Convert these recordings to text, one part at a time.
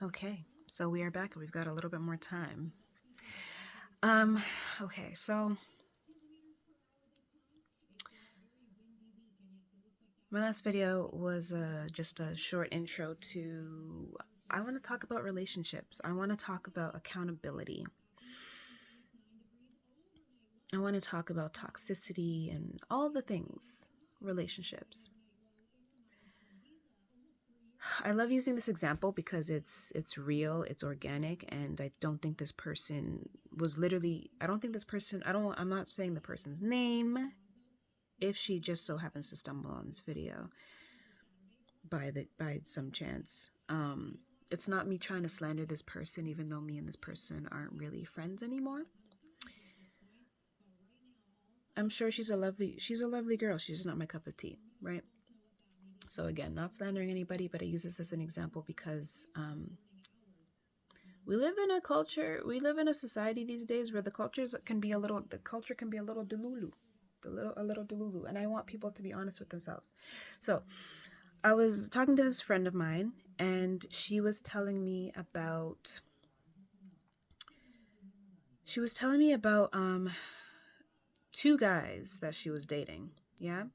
Okay, so we are back and we've got a little bit more time. Um, okay, so my last video was just a short intro to. I want to talk about relationships. I want to talk about accountability. I want to talk about toxicity and all the things, relationships. I love using this example because it's real, it's organic, and I don't think this person was literally. I don't think this person. I don't. I'm not saying the person's name. If she just so happens to stumble on this video by some chance, it's not me trying to slander this person, even though me and this person aren't really friends anymore. I'm sure she's a lovely girl. She's just not my cup of tea, right? So again, not slandering anybody, but I use this as an example because we live in a culture, we live in a society these days where the culture can be a little delulu, a little delulu, and I want people to be honest with themselves. So I was talking to this friend of mine, and she was telling me about two guys that she was dating. Yeah.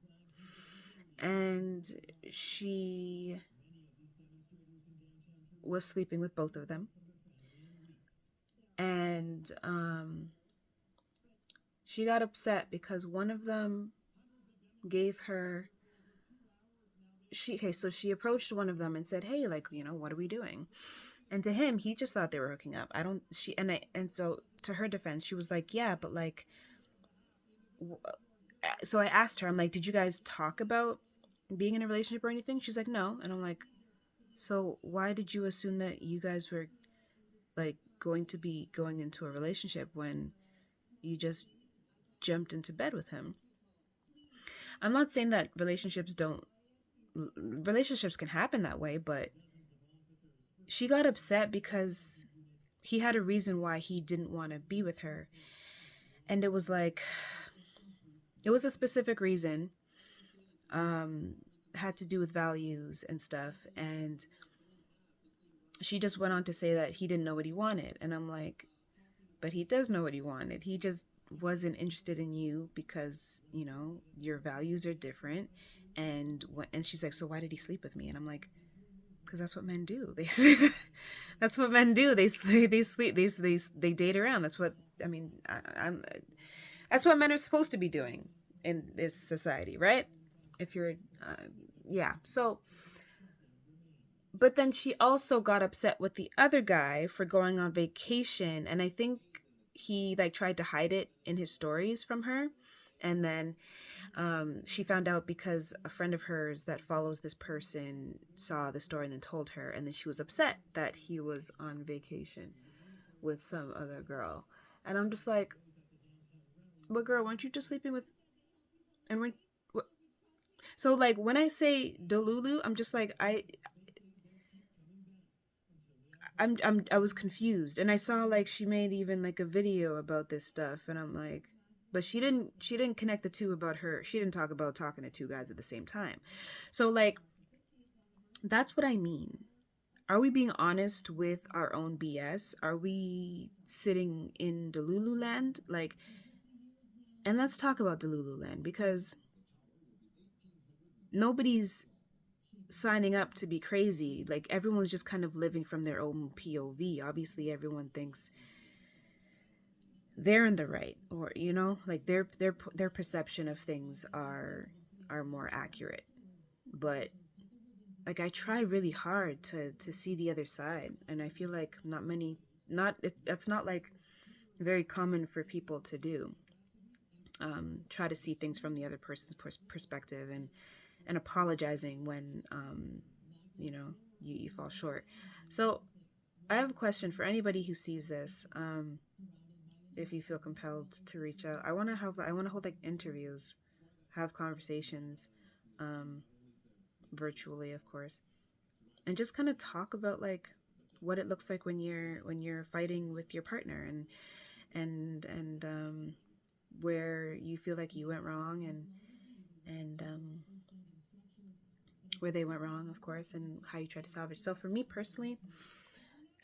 And she was sleeping with both of them. And she got upset because one of them gave her so she approached one of them and said, "Hey, like, what are we doing?" And to him, he just thought they were hooking up. I don't she and so to her defense, she was like, "Yeah, but like so I asked her, I'm like, did you guys talk about being in a relationship or anything? She's like, no. And I'm like, so why did you assume that you guys were like going to be going into a relationship when you just jumped into bed with him? I'm not saying that relationships can happen that way, but she got upset because he had a reason why he didn't want to be with her. And it was a specific reason, um, had to do with values and stuff. And she just went on to say that he didn't know what he wanted. And I'm like, but he does know what he wanted. He just wasn't interested in you because, your values are different. And she's like, so why did he sleep with me? And I'm like, because that's what men do. They that's what men do. They sleep. They date around. That's what I mean. I'm. That's what men are supposed to be doing in this society, right? If you're, yeah. So but then she also got upset with the other guy for going on vacation, and I think he like tried to hide it in his stories from her. And then she found out because a friend of hers that follows this person saw the story and then told her, and then she was upset that he was on vacation with some other girl. And I'm just like, but girl, weren't you just sleeping with and we're so like when I say Delulu, I'm just like I was confused, and I saw like she made even like a video about this stuff, and I'm like, but she didn't connect the two about her. She didn't talk about talking to two guys at the same time. So like that's what I mean. Are we being honest with our own BS? Are we sitting in Delulu land? Like, and let's talk about Delulu land because nobody's signing up to be crazy. Like everyone's just kind of living from their own POV. Obviously, everyone thinks they're in the right, or like their perception of things are more accurate. But like I try really hard to see the other side, and I feel like that's not like very common for people to do. Try to see things from the other person's perspective, and apologizing when you know you fall short. So I have a question for anybody who sees this. If you feel compelled to reach out, I want to hold like interviews, have conversations, um, virtually, of course, and just kind of talk about like what it looks like when you're fighting with your partner, and where you feel like you went wrong, and where they went wrong, of course, and how you try to salvage. So for me personally,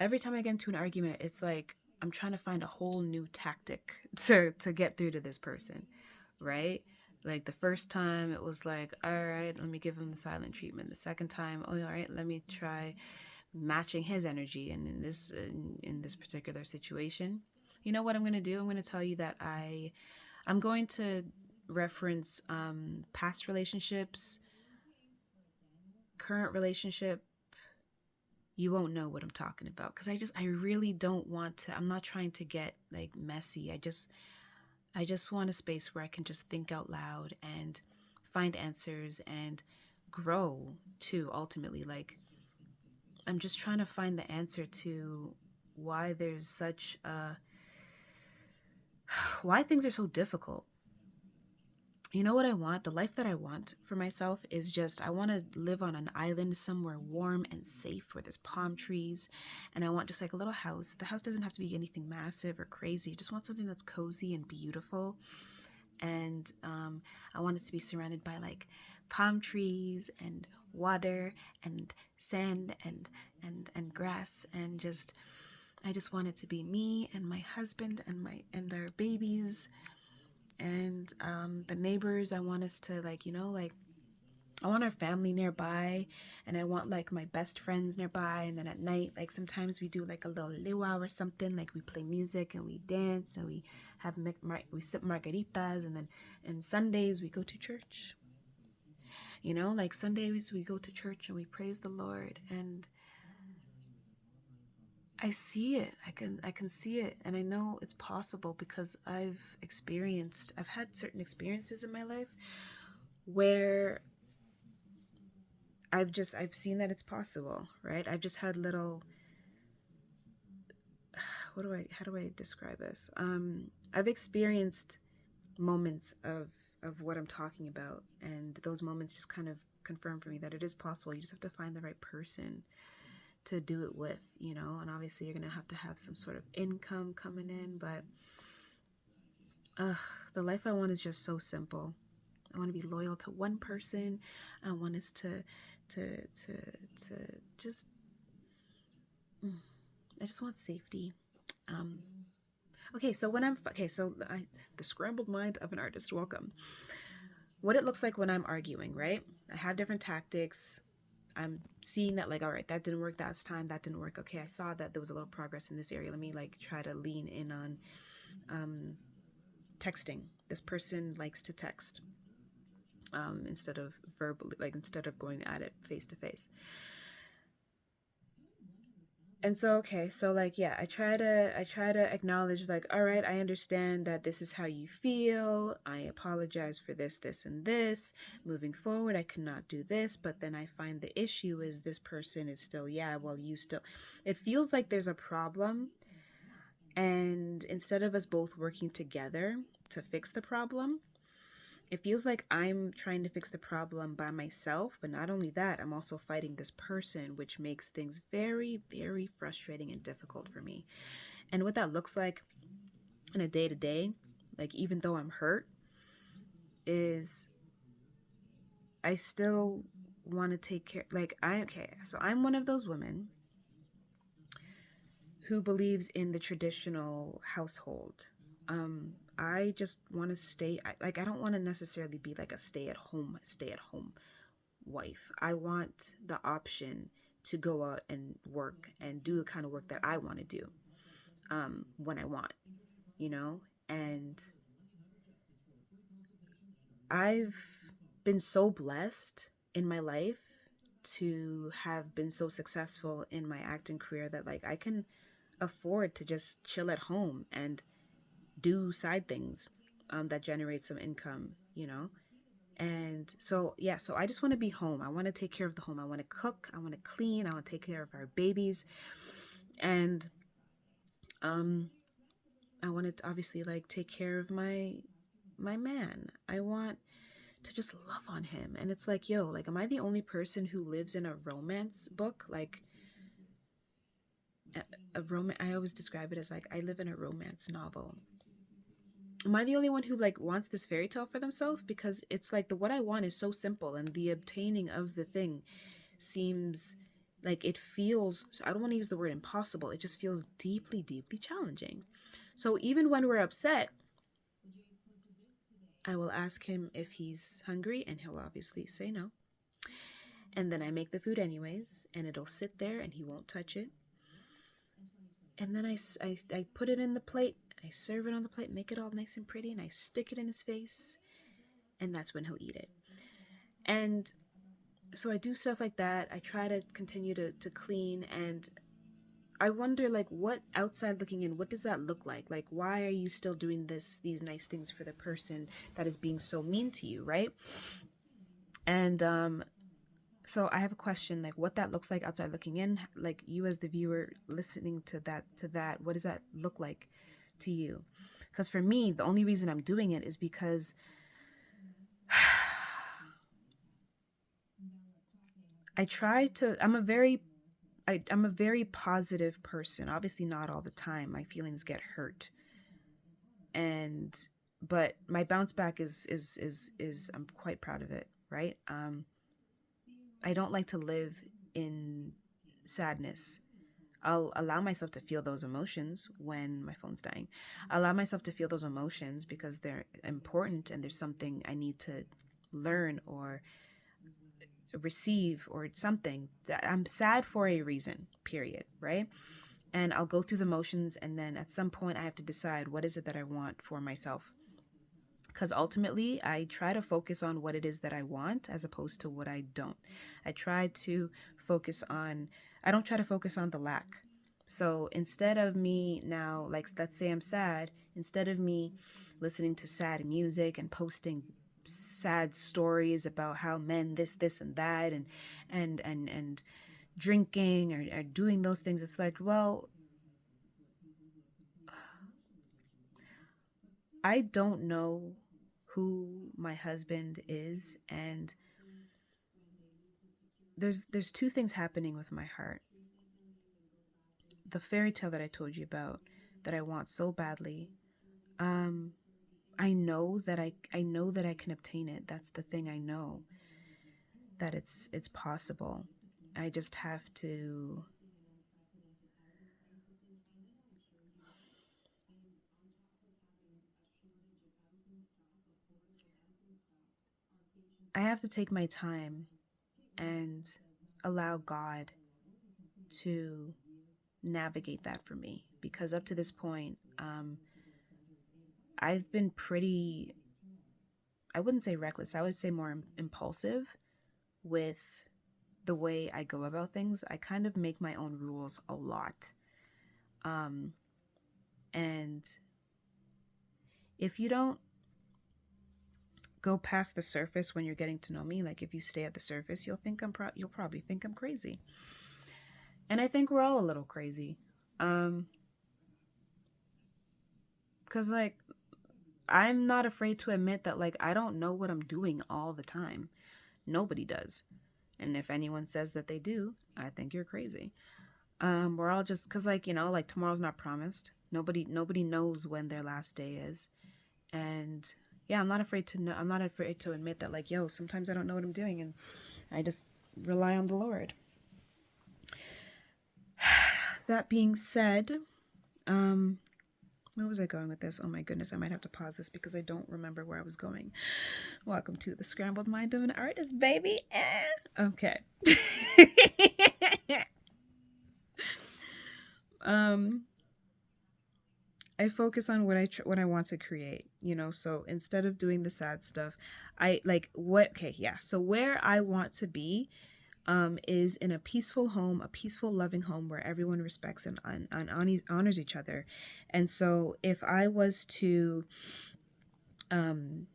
every time I get into an argument, it's like I'm trying to find a whole new tactic to get through to this person, right? Like the first time it was like, all right, let me give him the silent treatment. The second time, oh, all right, let me try matching his energy. And in this particular situation, you know what I'm going to do? I'm going to tell you that I'm going to reference past relationships, current relationship. You won't know what I'm talking about because I really don't want to. I'm not trying to get like messy. I just want a space where I can just think out loud and find answers and grow too. Ultimately, like I'm just trying to find the answer to why there's such a why things are so difficult. You know what I want? The life that I want for myself is just, I want to live on an island somewhere warm and safe where there's palm trees. And I want just like a little house. The house doesn't have to be anything massive or crazy. I just want something that's cozy and beautiful. And I want it to be surrounded by like palm trees and water and sand and grass and just, I just want it to be me and my husband and our babies and the neighbors. I want us to like, like I want our family nearby, and I want like my best friends nearby. And then at night, like sometimes we do like a little luau or something, like we play music and we dance and we have we sip margaritas. And then and Sundays we go to church, like Sundays we go to church and we praise the Lord. And I see it. I can see it, and I know it's possible because I've had certain experiences in my life where I've seen that it's possible, right? I've just had little how do I describe this? I've experienced moments of what I'm talking about, and those moments just kind of confirm for me that it is possible. You just have to find the right person to do it with, and obviously you're going to have some sort of income coming in, but the life I want is just so simple. I want to be loyal to one person. I want us to just, I just want safety. Okay, so the scrambled mind of an artist, welcome. What it looks like when I'm arguing, right? I have different tactics. I'm seeing that like, all right, that didn't work last time. That didn't work. Okay, I saw that there was a little progress in this area. Let me like try to lean in on texting. This person likes to text instead of verbally, like instead of going at it face to face. And so, okay, so like, yeah, I try to acknowledge like, all right, I understand that this is how you feel. I apologize for this and this. Moving forward, I cannot do this. But then I find the issue is this person is still, yeah, well, it feels like there's a problem. And instead of us both working together to fix the problem, it feels like I'm trying to fix the problem by myself, but not only that, I'm also fighting this person, which makes things very, very frustrating and difficult for me. And what that looks like in a day to day, like even though I'm hurt, is I still want to take care. So I'm one of those women who believes in the traditional household. I just want to I don't want to necessarily be like a stay at home wife. I want the option to go out and work and do the kind of work that I want to do when I want, and I've been so blessed in my life to have been so successful in my acting career that like I can afford to just chill at home and do side things that generate some income, And so, yeah, so I just want to be home. I want to take care of the home. I want to cook. I want to clean. I want to take care of our babies. And I want to obviously like take care of my man. I want to just love on him. And it's like, yo, like, am I the only person who lives in a romance book? Like a romance, I always describe it as like, I live in a romance novel. Am I the only one who like wants this fairy tale for themselves? Because it's like what I want is so simple, and the obtaining of the thing seems Like it feels, I don't want to use the word impossible, it just feels deeply, deeply challenging. So even when we're upset, I will ask him if he's hungry, and he'll obviously say no. And then I make the food anyways, and it'll sit there and he won't touch it. And then I put it in the plate, I serve it on the plate, make it all nice and pretty, and I stick it in his face, and that's when he'll eat it. And so I do stuff like that. I try to continue to clean, and I wonder, like, what outside looking in, what does that look like? Like, why are you still doing these nice things for the person that is being so mean to you, right? And so I have a question, like, what that looks like outside looking in, like you as the viewer listening to that, what does that look like to you? Because for me, the only reason I'm doing it is because I try to. I'm a very positive person. Obviously, not all the time. My feelings get hurt, and but my bounce back is I'm quite proud of it. Right. I don't like to live in sadness. I'll allow myself to feel those emotions when my phone's dying. I allow myself to feel those emotions because they're important and there's something I need to learn or receive or something. That I'm sad for a reason, period, right? And I'll go through the motions, and then at some point I have to decide what is it that I want for myself. Because ultimately, I try to focus on what it is that I want as opposed to what I don't. I try to focus on, I don't try to focus on the lack. So instead of me now, like, let's say I'm sad, instead of me listening to sad music and posting sad stories about how men this and that and drinking or doing those things, it's like, well, I don't know who my husband is, and there's two things happening with my heart. The fairy tale that I told you about that I want so badly. Um I know that I can obtain it. That's the thing. I know that it's possible. I just have to I have to take my time and allow God to navigate that for me, because up to this point, I've been pretty, I wouldn't say reckless, I would say more impulsive with the way I go about things. I kind of make my own rules a lot. Um, and if you don't go past the surface when you're getting to know me, like if you stay at the surface, you'll probably think I'm crazy. And I think we're all a little crazy. Um, cuz like I'm not afraid to admit that, like, I don't know what I'm doing all the time. Nobody does. And if anyone says that they do, I think you're crazy. We're all just, cuz like, like tomorrow's not promised. Nobody knows when their last day is. And yeah, I'm not afraid to admit that, like, yo, sometimes I don't know what I'm doing, and I just rely on the Lord. That being said, um where was I going with this? Oh my goodness, I might have to pause this because I don't remember where I was going. Welcome to the Scrambled Mind of an Artist, baby. Okay. um I focus on what I want to create, so instead of doing the sad stuff, I like what okay, yeah. So where I want to be is in a peaceful home, a peaceful, loving home where everyone respects and honors each other. And so if I was to um,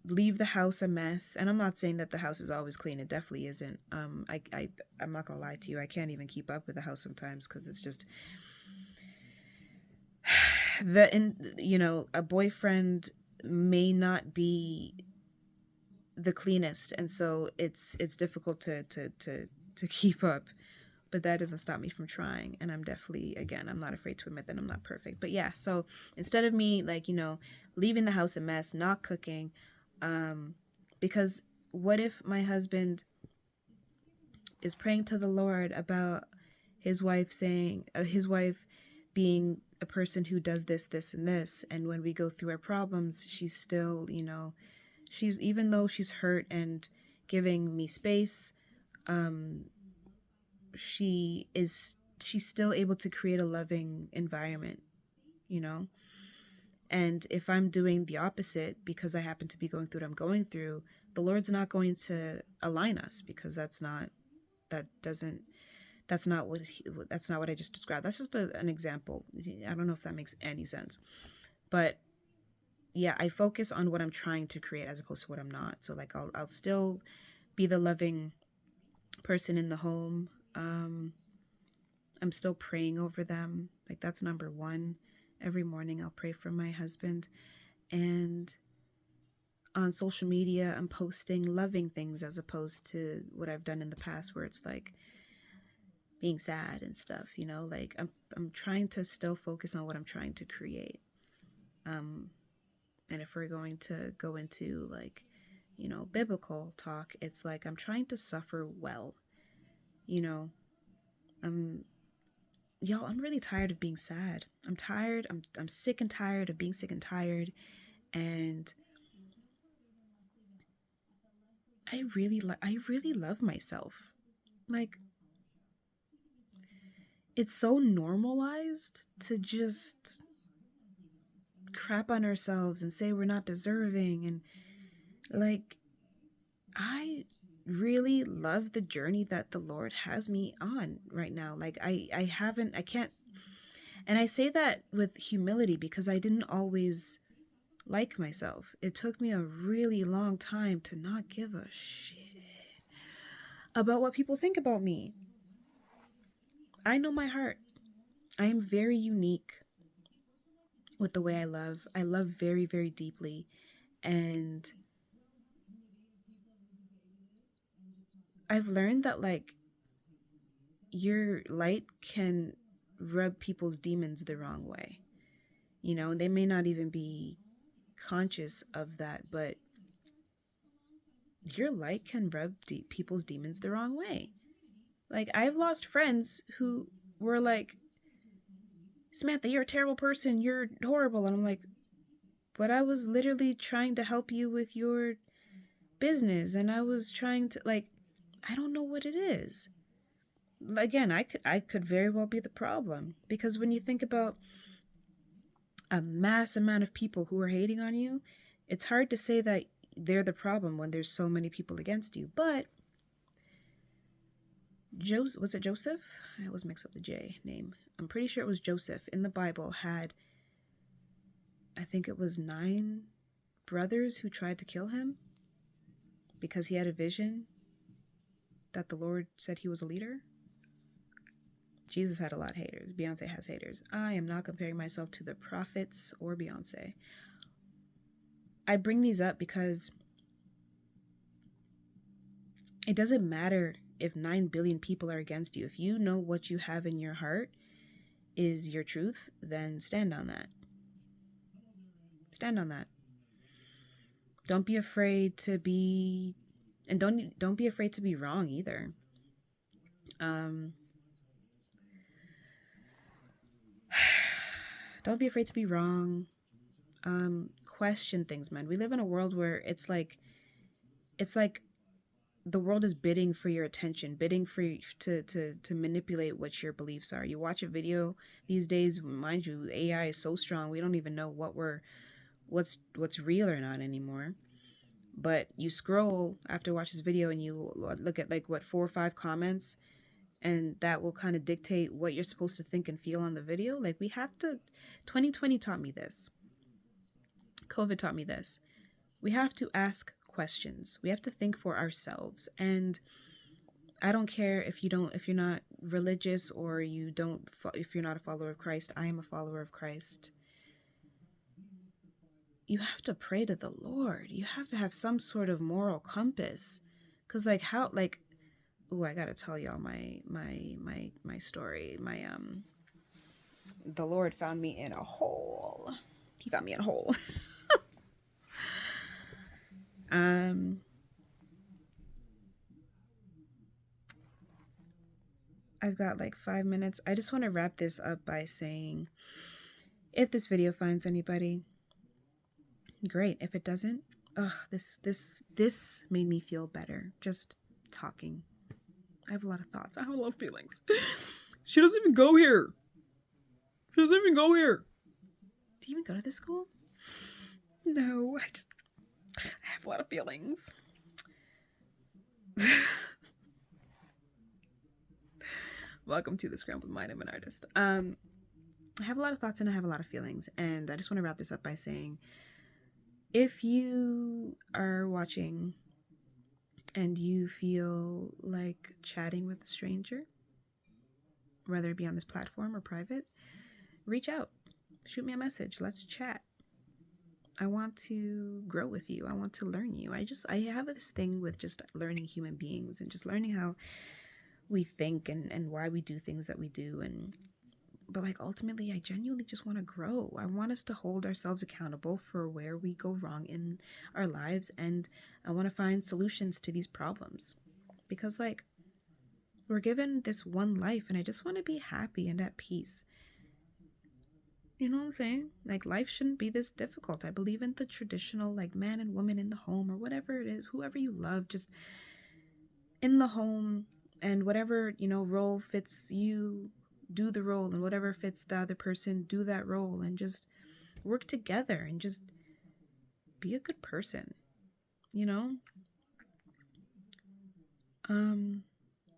leave the house a mess, and I'm not saying that the house is always clean, it definitely isn't. I'm not gonna lie to you, I can't even keep up with the house sometimes because it's just a boyfriend may not be the cleanest, and so it's difficult to keep up, but that doesn't stop me from trying. And I'm definitely, again, I'm not afraid to admit that I'm not perfect. But yeah, so instead of me, like, leaving the house a mess, not cooking, because what if my husband is praying to the Lord about his wife his wife being a person who does this, this, and this. And when we go through our problems, she's still, she's, even though she's hurt and giving me space, she's still able to create a loving environment, you know? And if I'm doing the opposite because I happen to be going through what I'm going through, the Lord's not going to align us, because that's not what I just described. That's just an example. I don't know if that makes any sense. But yeah, I focus on what I'm trying to create as opposed to what I'm not. So like I'll still be the loving person in the home. I'm still praying over them. Like, that's number one. Every morning I'll pray for my husband. And on social media, I'm posting loving things as opposed to what I've done in the past where it's like being sad and stuff, like I'm trying to still focus on what I'm trying to create. And if we're going to go into like, biblical talk, it's like I'm trying to suffer well. Y'all, I'm really tired of being sad. I'm tired. I'm sick and tired of being sick and tired. And I really love myself. Like, it's so normalized to just crap on ourselves and say we're not deserving. And like, I really love the journey that the Lord has me on right now. Like, I can't, and I say that with humility because I didn't always like myself. It took me a really long time to not give a shit about what people think about me. I know my heart. I am very unique with the way I love. I love very, very deeply. And I've learned that, like, your light can rub people's demons the wrong way. They may not even be conscious of that, but your light can rub people's demons the wrong way. Like, I've lost friends who were like, Samantha, you're a terrible person. You're horrible. And I'm like, but I was literally trying to help you with your business. And I was trying to, like, I don't know what it is. Again, I could very well be the problem. Because when you think about a mass amount of people who are hating on you, it's hard to say that they're the problem when there's so many people against you. But was it Joseph? I always mix up the J name. I'm pretty sure it was Joseph in the Bible had, I think it was 9 brothers who tried to kill him because he had a vision that the Lord said he was a leader. Jesus had a lot of haters. Beyonce has haters. I am not comparing myself to the prophets or Beyonce. I bring these up because it doesn't matter if 9 billion people are against you. If you know what you have in your heart is your truth, then stand on that. Stand on that. Don't be afraid to be, and don't be afraid to be wrong either. Don't be afraid to be wrong. Question things, man. We live in a world where it's like the world is bidding for your attention, bidding for you to manipulate what your beliefs are. You watch a video these days, mind you, AI is so strong, we don't even know what's real or not anymore. But you scroll after watch this video and you look at like 4 or 5 comments, and that will kind of dictate what you're supposed to think and feel on the video. Like, we have to, 2020 taught me this. COVID taught me this. We have to ask questions. We have to think for ourselves. And I don't care if you're not religious or if you're not a follower of Christ. I am a follower of Christ. You have to pray to the Lord. You have to have some sort of moral compass. Cause I gotta tell y'all my story. The Lord found me in a hole. He found me in a hole. I've got like 5 minutes. I just want to wrap this up by saying, if this video finds anybody, great. If it doesn't, this made me feel better just talking. I have a lot of thoughts. I have a lot of feelings. She doesn't even go here. She doesn't even go here. Do you even go to this school? No, I have a lot of feelings. Welcome to the Scrambled Mind of an Artist. I have a lot of thoughts and I have a lot of feelings, and I just want to wrap this up by saying, if you are watching and you feel like chatting with a stranger, whether it be on this platform or private, reach out. Shoot me a message. Let's chat. I want to grow with you. I want to learn you. I have this thing with just learning human beings and just learning how we think and why we do things that we do. But like, ultimately, I genuinely just want to grow. I want us to hold ourselves accountable for where we go wrong in our lives, and I want to find solutions to these problems, because like, we're given this one life and I just want to be happy and at peace. You know what I'm saying? Like, life shouldn't be this difficult. I believe in the traditional, like, man and woman in the home, or whatever it is, whoever you love, just in the home, and whatever, role fits you, do the role, and whatever fits the other person, do that role, and just work together and just be a good person,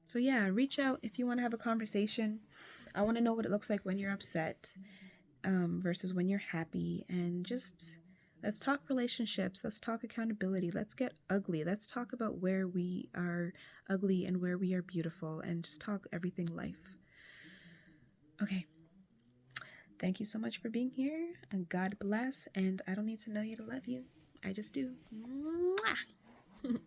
So yeah, reach out if you want to have a conversation. I want to know what it looks like when you're upset, versus when you're happy, and just let's talk relationships. Let's talk accountability. Let's get ugly. Let's talk about where we are ugly and where we are beautiful, and just talk everything life. Okay. Thank you so much for being here, and God bless. And I don't need to know you to love you. I just do. Mwah.